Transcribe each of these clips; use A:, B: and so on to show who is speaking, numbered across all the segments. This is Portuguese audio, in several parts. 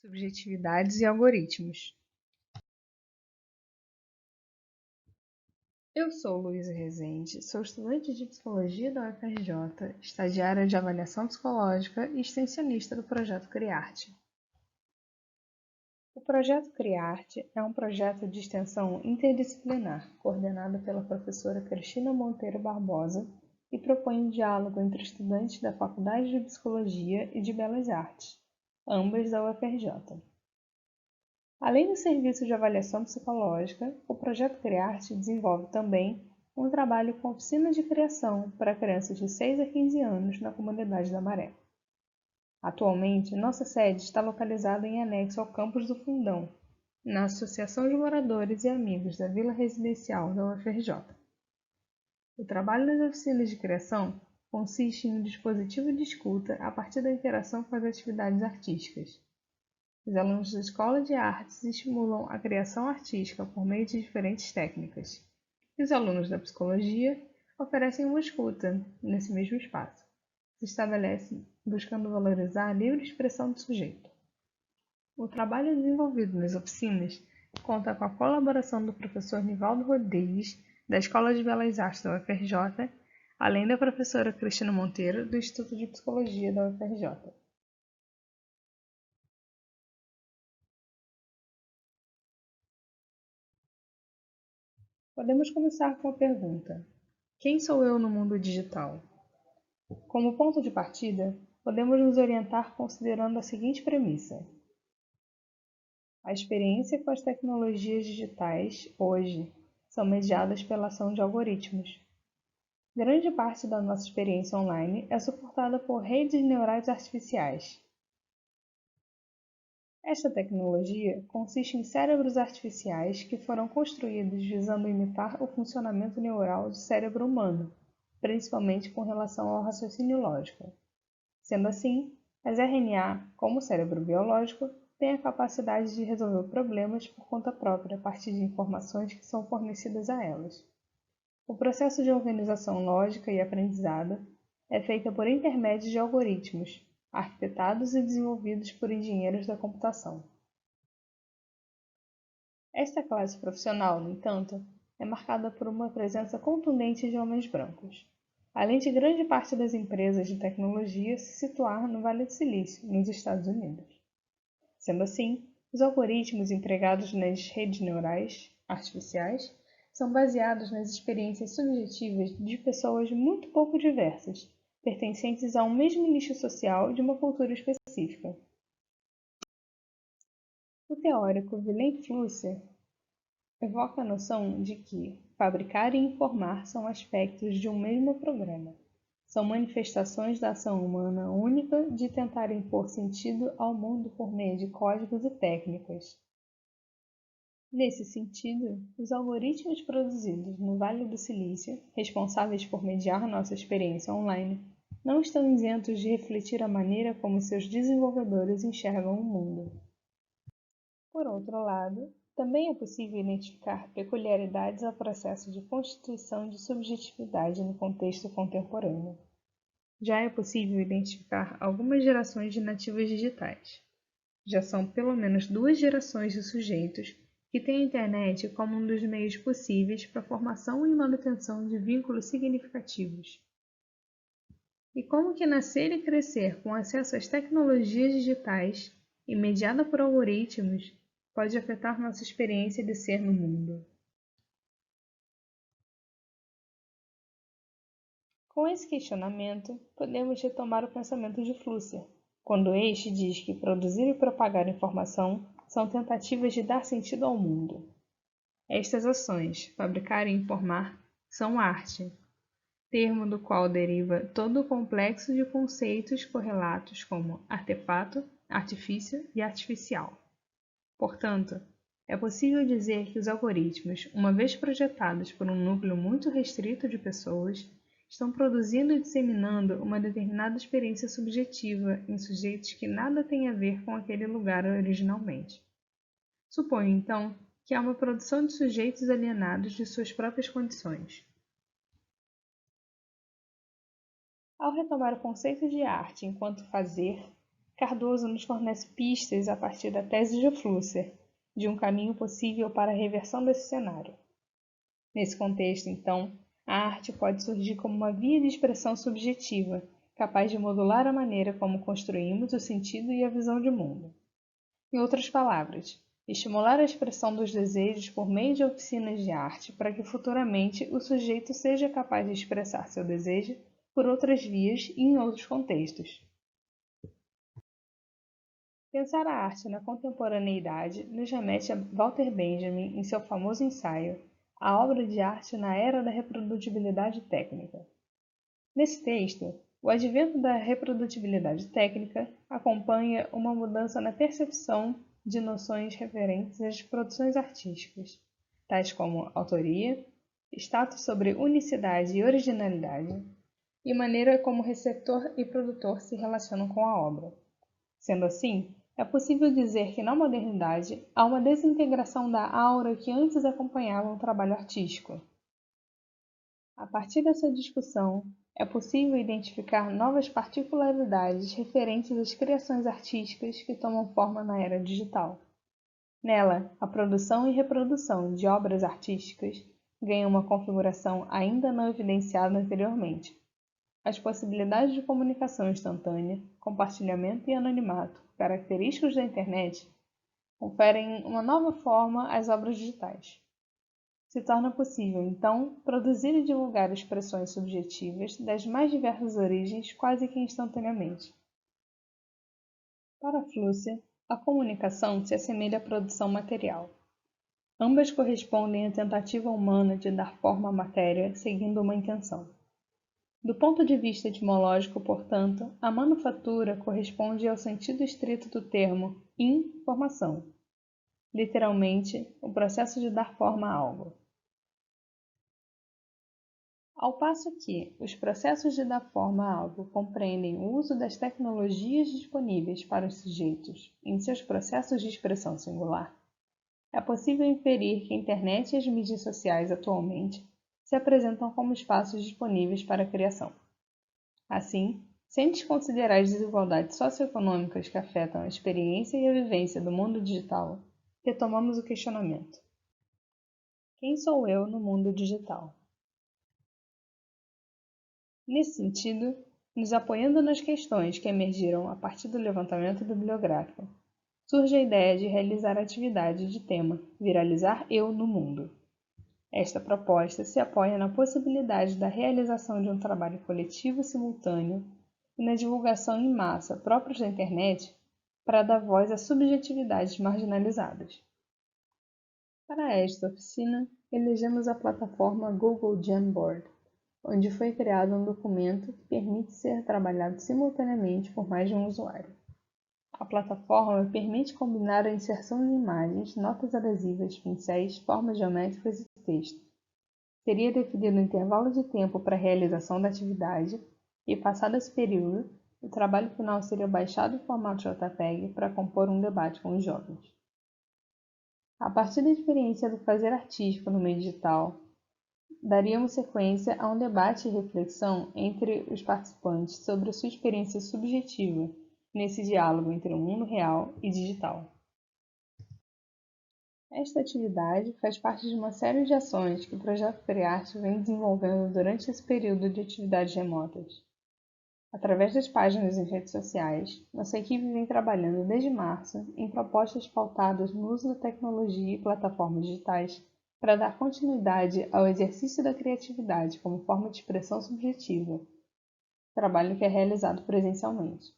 A: Subjetividades e algoritmos. Eu sou Luísa Rezende, sou estudante de Psicologia da UFRJ, estagiária de Avaliação Psicológica e extensionista do Projeto Criarte. O Projeto Criarte é um projeto de extensão interdisciplinar, coordenado pela professora Cristina Monteiro Barbosa e propõe um diálogo entre estudantes da Faculdade de Psicologia e de Belas Artes, ambas da UFRJ. Além do serviço de avaliação psicológica, o Projeto Criarte desenvolve também um trabalho com oficinas de criação para crianças de 6 a 15 anos na comunidade da Maré. Atualmente, nossa sede está localizada em anexo ao campus do Fundão, na Associação de Moradores e Amigos da Vila Residencial da UFRJ. O trabalho nas oficinas de criação consiste em um dispositivo de escuta a partir da interação com as atividades artísticas. Os alunos da Escola de Artes estimulam a criação artística por meio de diferentes técnicas, e os alunos da Psicologia oferecem uma escuta nesse mesmo espaço. Se estabelece buscando valorizar a livre expressão do sujeito. O trabalho desenvolvido nas oficinas conta com a colaboração do professor Nivaldo Rodrigues, da Escola de Belas Artes da UFRJ, além da professora Cristina Monteiro, do Instituto de Psicologia da UFRJ. Podemos começar com a pergunta: quem sou eu no mundo digital? Como ponto de partida, podemos nos orientar considerando a seguinte premissa: a experiência com as tecnologias digitais, hoje, são mediadas pela ação de algoritmos. Grande parte da nossa experiência online é suportada por redes neurais artificiais. Esta tecnologia consiste em cérebros artificiais que foram construídos visando imitar o funcionamento neural do cérebro humano, principalmente com relação ao raciocínio lógico. Sendo assim, as RNA, como cérebro biológico, têm a capacidade de resolver problemas por conta própria a partir de informações que são fornecidas a elas. O processo de organização lógica e aprendizado é feito por intermédio de algoritmos, arquitetados e desenvolvidos por engenheiros da computação. Esta classe profissional, no entanto, é marcada por uma presença contundente de homens brancos, além de grande parte das empresas de tecnologia se situar no Vale do Silício, nos Estados Unidos. Sendo assim, os algoritmos empregados nas redes neurais artificiais são baseados nas experiências subjetivas de pessoas muito pouco diversas, pertencentes a um mesmo nicho social de uma cultura específica. O teórico Willem Flusser evoca a noção de que fabricar e informar são aspectos de um mesmo programa. São manifestações da ação humana única de tentar impor sentido ao mundo por meio de códigos e técnicas. Nesse sentido, os algoritmos produzidos no Vale do Silício, responsáveis por mediar nossa experiência online, não estão isentos de refletir a maneira como seus desenvolvedores enxergam o mundo. Por outro lado, também é possível identificar peculiaridades ao processo de constituição de subjetividade no contexto contemporâneo. Já é possível identificar algumas gerações de nativos digitais. Já são pelo menos 2 gerações de sujeitos que têm a internet como um dos meios possíveis para a formação e manutenção de vínculos significativos. E como que nascer e crescer com acesso às tecnologias digitais e mediada por algoritmos pode afetar nossa experiência de ser no mundo. Com esse questionamento, podemos retomar o pensamento de Flusser, quando este diz que produzir e propagar informação são tentativas de dar sentido ao mundo. Estas ações, fabricar e informar, são arte, termo do qual deriva todo o complexo de conceitos correlatos como artefato, artifício e artificial. Portanto, é possível dizer que os algoritmos, uma vez projetados por um núcleo muito restrito de pessoas, estão produzindo e disseminando uma determinada experiência subjetiva em sujeitos que nada têm a ver com aquele lugar originalmente. Suponho, então, que há uma produção de sujeitos alienados de suas próprias condições. Ao retomar o conceito de arte enquanto fazer, Cardoso nos fornece pistas a partir da tese de Flusser, de um caminho possível para a reversão desse cenário. Nesse contexto, então, a arte pode surgir como uma via de expressão subjetiva, capaz de modular a maneira como construímos o sentido e a visão de mundo. Em outras palavras, estimular a expressão dos desejos por meio de oficinas de arte para que futuramente o sujeito seja capaz de expressar seu desejo por outras vias e em outros contextos. Pensar a arte na contemporaneidade nos remete a Walter Benjamin em seu famoso ensaio A Obra de Arte na Era da Reprodutibilidade Técnica. Nesse texto, o advento da reprodutibilidade técnica acompanha uma mudança na percepção de noções referentes às produções artísticas, tais como autoria, status sobre unicidade e originalidade, e maneira como receptor e produtor se relacionam com a obra. Sendo assim, é possível dizer que na modernidade há uma desintegração da aura que antes acompanhava um trabalho artístico. A partir dessa discussão, é possível identificar novas particularidades referentes às criações artísticas que tomam forma na era digital. Nela, a produção e reprodução de obras artísticas ganham uma configuração ainda não evidenciada anteriormente. As possibilidades de comunicação instantânea, compartilhamento e anonimato, característicos da internet, conferem uma nova forma às obras digitais. Se torna possível, então, produzir e divulgar expressões subjetivas das mais diversas origens quase que instantaneamente. Para Flusser, a comunicação se assemelha à produção material. Ambas correspondem à tentativa humana de dar forma à matéria seguindo uma intenção. Do ponto de vista etimológico, portanto, a manufatura corresponde ao sentido estrito do termo informação, literalmente, o processo de dar forma a algo. Ao passo que os processos de dar forma a algo compreendem o uso das tecnologias disponíveis para os sujeitos em seus processos de expressão singular, é possível inferir que a internet e as mídias sociais atualmente se apresentam como espaços disponíveis para a criação. Assim, sem desconsiderar as desigualdades socioeconômicas que afetam a experiência e a vivência do mundo digital, retomamos o questionamento. Quem sou eu no mundo digital? Nesse sentido, nos apoiando nas questões que emergiram a partir do levantamento bibliográfico, surge a ideia de realizar a atividade de tema Viralizar Eu no Mundo. Esta proposta se apoia na possibilidade da realização de um trabalho coletivo simultâneo e na divulgação em massa próprios da internet para dar voz a subjetividades marginalizadas. Para esta oficina, elegemos a plataforma Google Jamboard, onde foi criado um documento que permite ser trabalhado simultaneamente por mais de um usuário. A plataforma permite combinar a inserção de imagens, notas adesivas, pincéis, formas geométricas e texto. Seria definido um intervalo de tempo para a realização da atividade e, passado esse período, o trabalho final seria baixado em formato JPEG para compor um debate com os jovens. A partir da experiência do fazer artístico no meio digital, daríamos sequência a um debate e reflexão entre os participantes sobre a sua experiência subjetiva nesse diálogo entre o mundo real e digital. Esta atividade faz parte de uma série de ações que o Projeto Criarte vem desenvolvendo durante esse período de atividades remotas. Através das páginas em redes sociais, nossa equipe vem trabalhando desde março em propostas pautadas no uso da tecnologia e plataformas digitais para dar continuidade ao exercício da criatividade como forma de expressão subjetiva, trabalho que é realizado presencialmente.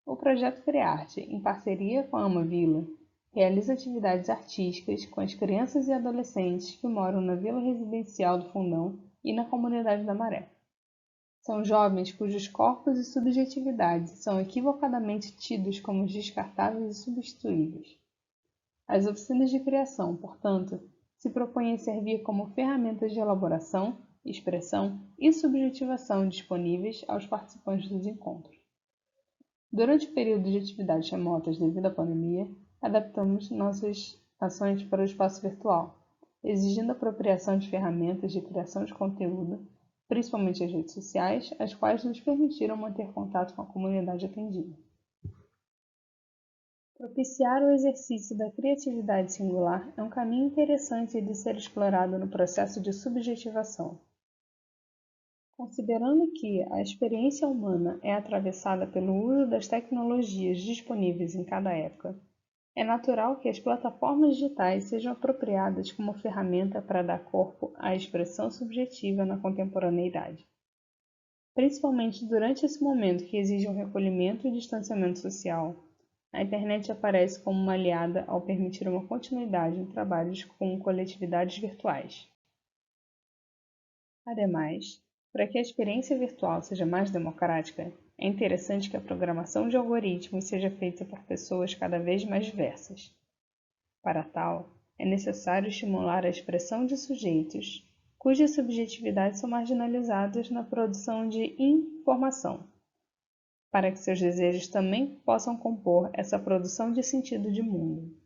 A: O Projeto Criarte, em parceria com a AmaVila, realiza atividades artísticas com as crianças e adolescentes que moram na Vila Residencial do Fundão e na Comunidade da Maré. São jovens cujos corpos e subjetividades são equivocadamente tidos como descartáveis e substituíveis. As oficinas de criação, portanto, se propõem a servir como ferramentas de elaboração, expressão e subjetivação disponíveis aos participantes dos encontros. Durante o período de atividades remotas devido à pandemia, adaptamos nossas ações para o espaço virtual, exigindo a apropriação de ferramentas de criação de conteúdo, principalmente as redes sociais, as quais nos permitiram manter contato com a comunidade atendida. Propiciar o exercício da criatividade singular é um caminho interessante de ser explorado no processo de subjetivação. Considerando que a experiência humana é atravessada pelo uso das tecnologias disponíveis em cada época, é natural que as plataformas digitais sejam apropriadas como ferramenta para dar corpo à expressão subjetiva na contemporaneidade. Principalmente durante esse momento que exige um recolhimento e distanciamento social, a internet aparece como uma aliada ao permitir uma continuidade em trabalhos com coletividades virtuais. Ademais, para que a experiência virtual seja mais democrática, é interessante que a programação de algoritmos seja feita por pessoas cada vez mais diversas. Para tal, é necessário estimular a expressão de sujeitos cujas subjetividades são marginalizadas na produção de informação, para que seus desejos também possam compor essa produção de sentido de mundo.